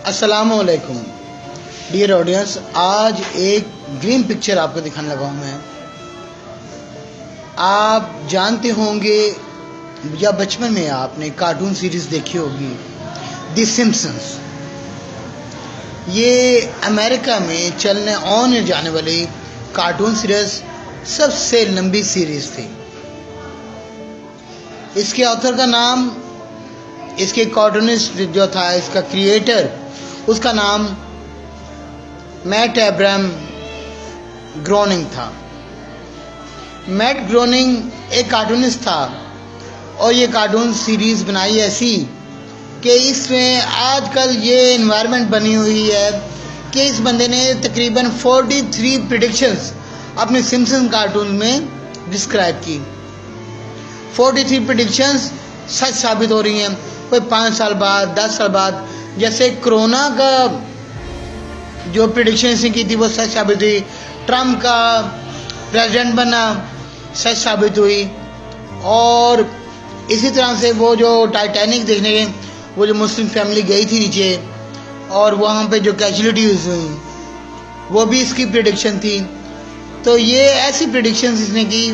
अस्सलामुअलैकुम dear audience, आज एक ग्रीन पिक्चर आपको दिखाने लगा हूँ मैं। आप जानते होंगे या बचपन में आपने कार्टून सीरीज देखी होगी द सिम्पसन्स। ये अमेरिका में चलने ऑन जाने वाली कार्टून सीरीज सबसे लंबी सीरीज थी। इसके ऑथर का नाम, इसके कार्टूनिस्ट जो था, इसका क्रिएटर, उसका नाम मैट एब्राहम ग्रोनिंग था। मैट ग्रोनिंग एक कार्टूनिस्ट था और ये कार्टून सीरीज बनाई ऐसी कि इसमें आजकल ये इन्वायरमेंट बनी हुई है कि इस बंदे ने तकरीबन 43 प्रेडिक्शंस अपने सिम्पसन कार्टून में डिस्क्राइब की। 43 प्रेडिक्शंस सच साबित हो रही हैं। कोई 5 साल बाद, 10 साल बाद, जैसे कोरोना का जो प्रेडिक्शन इसने की थी वो सच साबित हुई। ट्रम्प का प्रेसिडेंट बनना सच साबित हुई। और इसी तरह से वो जो टाइटैनिक देखने गए, वो जो मुस्लिम फैमिली गई थी नीचे और वहाँ पे जो कैजुअलिटीज हुई, वो भी इसकी प्रेडिक्शन थी। तो ये ऐसी प्रेडिक्शन इसने की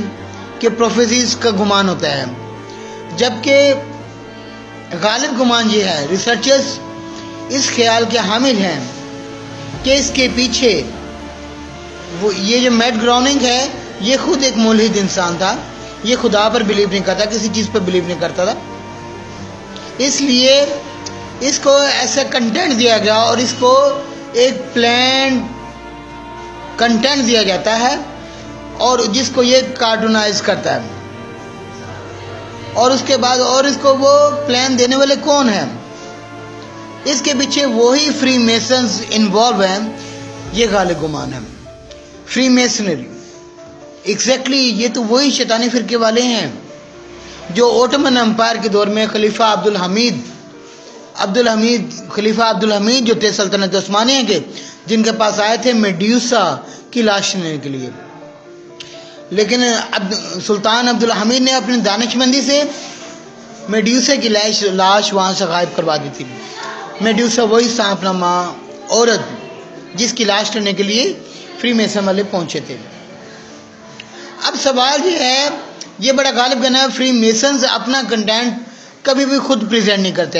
कि प्रोफेसीज का गुमान होता है, जबकि गालिब गुमान ये है, रिसर्चर्स इस ख्याल के हामिल हैं कि इसके पीछे वो ये जो मैट ग्रोनिंग है, ये खुद एक मुल्हिद इंसान था। ये खुदा पर बिलीव नहीं करता, किसी चीज़ पर बिलीव नहीं करता था। इसलिए इसको ऐसा कंटेंट दिया गया और इसको एक प्लान कंटेंट दिया जाता है और जिसको ये कार्टूनाइज करता है। और उसके बाद और इसको वो प्लान देने वाले कौन हैं? इसके पीछे वही फ्री मेसन्स इन्वॉल्व हैं। ये गालिब गुमान है। फ्री मेसनरी एग्जैक्टली ये तो वही शैतानी फिरके वाले हैं जो ओटोमन एम्पायर के दौर में खलीफा अब्दुल हमीद जो थे सल्तनत उस्मानिया के, जिनके पास आए थे मेड्यूसा की लाश लेने के लिए। लेकिन सुल्तान अब्दुल हमीद ने अपनी दानिशमंदी से मेड्यूसा की लाश वहाँ से गायब करवा दी थी। मेड्यूसा वही सांपनामा औरत जिसकी लाश लेने के लिए फ्री मेसन वाले पहुंचे थे। अब सवाल ये है, ये बड़ा गालिब कहना है, फ्री मेसन्स अपना कंटेंट कभी भी खुद प्रेजेंट नहीं करते।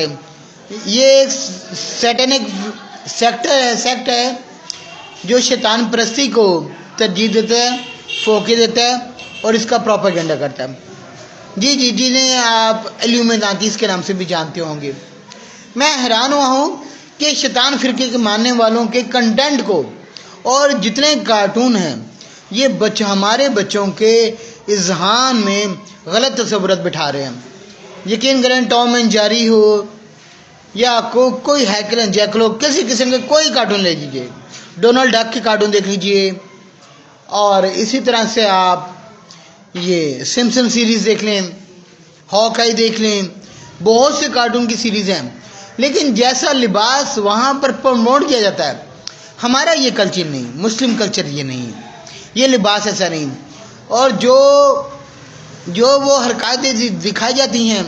ये एक सैटेनिक सेक्ट है जो शैतान परस्ती को तरजीह देता है, फोके देता है और इसका प्रोपेगेंडा करता है। जी जिन्हें आप इल्यूमिनाटीज़ के नाम से भी जानते होंगे। मैं हैरान हुआ हूँ कि शैतान फिरके के मानने वालों के कंटेंट को और जितने कार्टून हैं, ये हमारे बच्चों के इज़हान में गलत तस्वुरात बिठा रहे हैं। यकीन करें, टॉम एंड जेरी हो या कोई हैकल एंड जैकलो, किसी किस्म के कोई कार्टून ले लीजिए, डोनाल्ड डक के कार्टून देख लीजिए, और इसी तरह से आप ये सिम्पसन सीरीज़ देख लें, हॉकाई देख लें, बहुत से कार्टून की सीरीज़ हैं। लेकिन जैसा लिबास वहाँ पर प्रमोट किया जाता है, हमारा ये कल्चर नहीं, मुस्लिम कल्चर ये नहीं, ये लिबास ऐसा नहीं। और जो वो हरकतें दिखाई जाती हैं,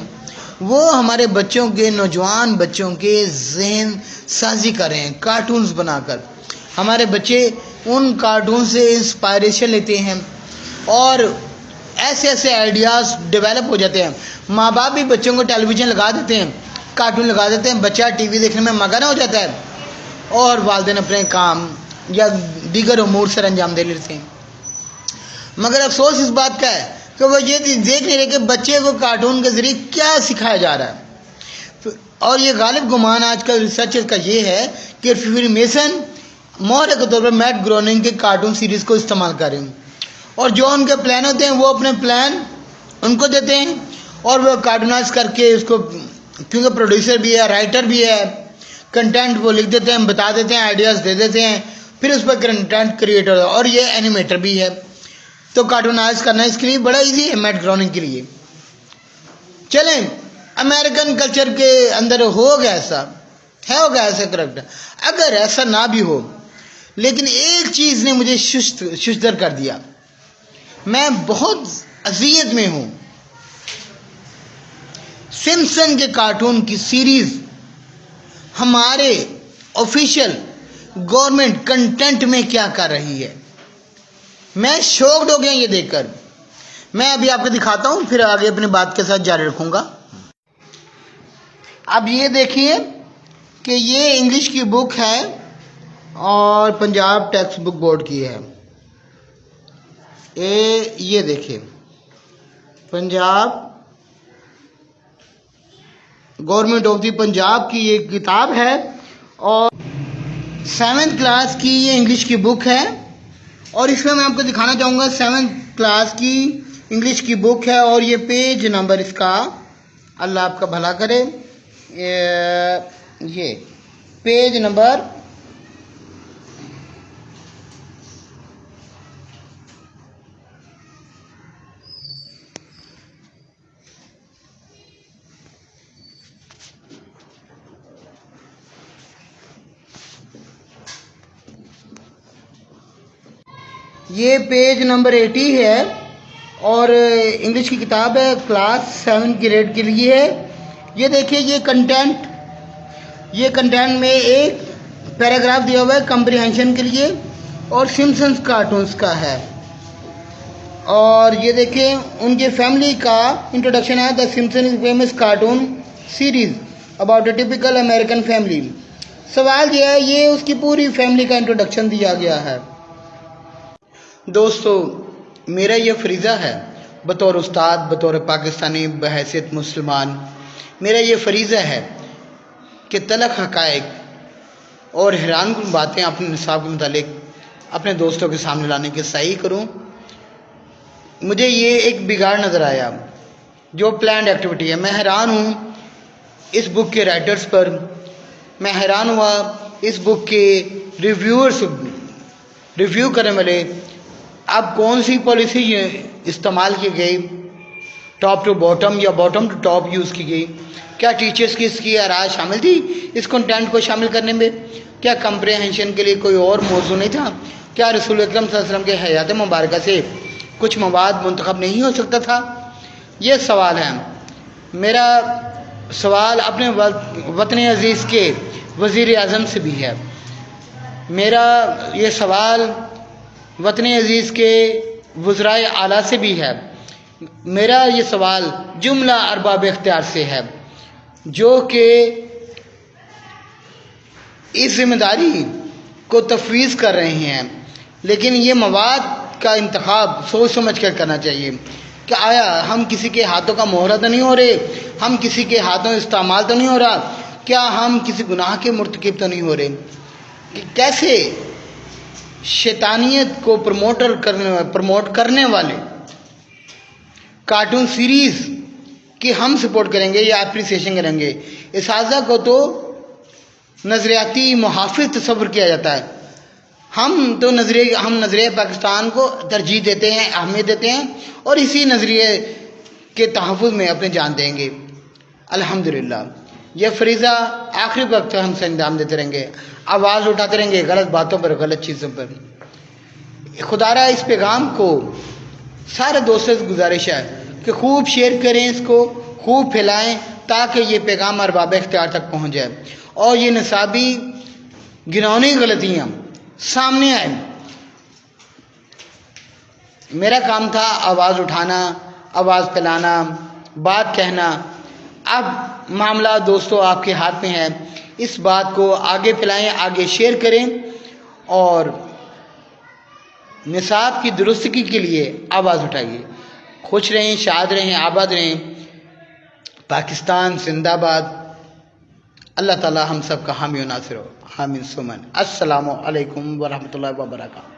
वो हमारे बच्चों के, नौजवान बच्चों के जहन साजी कर रहे हैं कार्टून्स बनाकर। हमारे बच्चे उन कार्टून से इंस्पायरेशन लेते हैं और ऐसे ऐसे आइडियाज़ डेवलप हो जाते हैं। माँ बाप भी बच्चों को टेलीविज़न लगा देते हैं, कार्टून लगा देते हैं, बच्चा टीवी देखने में मगन हो जाता है और वालिदैन अपने काम या दीगर उमूर से अंजाम दे लेते हैं। मगर अफसोस इस बात का है कि वो ये देख नहीं रहे कि बच्चे को कार्टून के ज़रिए क्या सिखाया जा रहा है। और ये गालिब गुमान आजकल रिसर्च का ये है कि फ्री मेसन मोहर के तौर पर मैट ग्रोनिंग के कार्टून सीरीज़ को इस्तेमाल करें और जो उनके प्लान होते हैं वो अपने प्लान उनको देते हैं और वो कार्टूनाइज करके उसको, क्योंकि प्रोड्यूसर भी है, राइटर भी है, कंटेंट वो लिख देते हैं, बता देते हैं, आइडियाज़ दे देते हैं, फिर उस पर कंटेंट क्रिएटर और ये एनिमेटर भी है। तो कार्टूनाइज करना इसके लिए बड़ा इजी है मैट ग्रोनिंग के लिए। चलें, अमेरिकन कल्चर के अंदर होगा ऐसा करेक्ट। अगर ऐसा ना भी हो, लेकिन एक चीज़ ने मुझे शुष्दर कर दिया। मैं बहुत अज़ियत में हूँ। सिम्पसन के कार्टून की सीरीज़ हमारे ऑफिशियल गवर्नमेंट कंटेंट में क्या कर रही है। मैं शॉक्ड हो गया ये देखकर। मैं अभी आपको दिखाता हूं, फिर आगे अपनी बात के साथ जारी रखूंगा। अब ये देखिए कि ये इंग्लिश की बुक है और पंजाब टेक्स्ट बुक बोर्ड की है। ये देखिए Punjab government of the Punjab की ये किताब है और 7th क्लास की ये इंग्लिश की बुक है। और इसमें मैं आपको दिखाना चाहूँगा 7th क्लास की इंग्लिश की बुक है और ये पेज नंबर इसका, अल्लाह आपका भला करे, ये पेज नंबर 80 है और इंग्लिश की किताब है, क्लास 7 ग्रेड के लिए है। ये देखिए ये कंटेंट में एक पैराग्राफ दिया हुआ है कंप्रीहेंशन के लिए और सिम्पसन्स कार्टून्स का है। और ये देखिए उनके फैमिली का इंट्रोडक्शन है, the Simpson is famous cartoon series about a typical American family. सवाल ये है, ये उसकी पूरी फैमिली का इंट्रोडक्शन दिया गया है। दोस्तों, मेरा ये फरीज़ा है बतौर उस्ताद, बतौर पाकिस्तानी, बहैसियत मुसलमान, मेरा ये फरीज़ा है कि तलख हक़ाइक़ और हैरानकुन बातें अपने निसाब के मुतालिक अपने दोस्तों के सामने लाने की सही करूं। मुझे ये एक बिगाड़ नज़र आया जो प्लान्ड एक्टिविटी है। मैं हैरान हूँ इस बुक के राइटर्स पर, मैं हैरान हुआ इस बुक के रिव्यूअर्स, रिव्यू करने वाले। अब कौन सी पॉलिसी इस्तेमाल की गई, टॉप टू बॉटम या बॉटम टू टॉप यूज़ की गई? क्या टीचर्स की इसकी आराज शामिल थी इस कंटेंट को शामिल करने में? क्या कंप्रीहेंशन के लिए कोई और मौजू नहीं था? क्या रसूल अकरम सल्लल्लाहु अलैहि वसल्लम के हयात मुबारक से कुछ मवाद मुंतखब नहीं हो सकता था? ये सवाल है। मेरा सवाल अपने वतन अजीज़ के वज़ीर आज़म से भी है। मेरा ये सवाल वतन अजीज़ के वज़राए आला से भी है। मेरा ये सवाल जुमला अरबाब इख्तियार से है जो कि इस जिम्मेदारी को तफवीज़ कर रहे हैं, लेकिन ये मवाद का इंतखाब सोच समझ कर करना चाहिए कि आया हम किसी के हाथों का मोहरा तो नहीं हो रहे, हम किसी के हाथों इस्तेमाल तो नहीं हो रहा, क्या हम किसी गुनाह के मुर्तकिब तो नहीं हो रहे? कि कैसे शैतानियत को प्रमोट करने वाले कार्टून सीरीज़ की हम सपोर्ट करेंगे या अप्रिसिएशन करेंगे? इस हादसा को तो नज़रियाती मुहाफ़िज़ तस्वुर किया जाता है। हम नज़रिए पाकिस्तान को तरजीह देते हैं, अहमियत देते हैं और इसी नज़रिए के तहफ़्फ़ुज़ में अपनी जान देंगे। अल्हम्दुलिल्लाह। यह फरीज़ा आखिरी वक्त हम से अंजाम देते रहेंगे, आवाज़ उठाते रहेंगे गलत बातों पर, गलत चीज़ों पर। खुदारा इस पैगाम को सारे दोस्तों से गुजारिश है कि खूब शेयर करें, इसको खूब फैलाएं ताकि ये पैगाम अरबाब इख्तियार तक पहुँच जाए और ये निसाबी घिनौनी गलतियाँ सामने आए। मेरा काम था आवाज़ उठाना, आवाज़ फैलाना, बात कहना। अब मामला दोस्तों आपके हाथ में है। इस बात को आगे फैलाएं, आगे शेयर करें और निसाब की दुरुस्ती के लिए आवाज़ उठाइए। खुश रहें, शाद रहें, आबाद रहें। पाकिस्तान जिंदाबाद। अल्लाह ताला हम सब का हामी नासिर हो। आमीन सुमन। अस्सलामु अलैकुम व रहमतुल्लाहि व बरकातहू।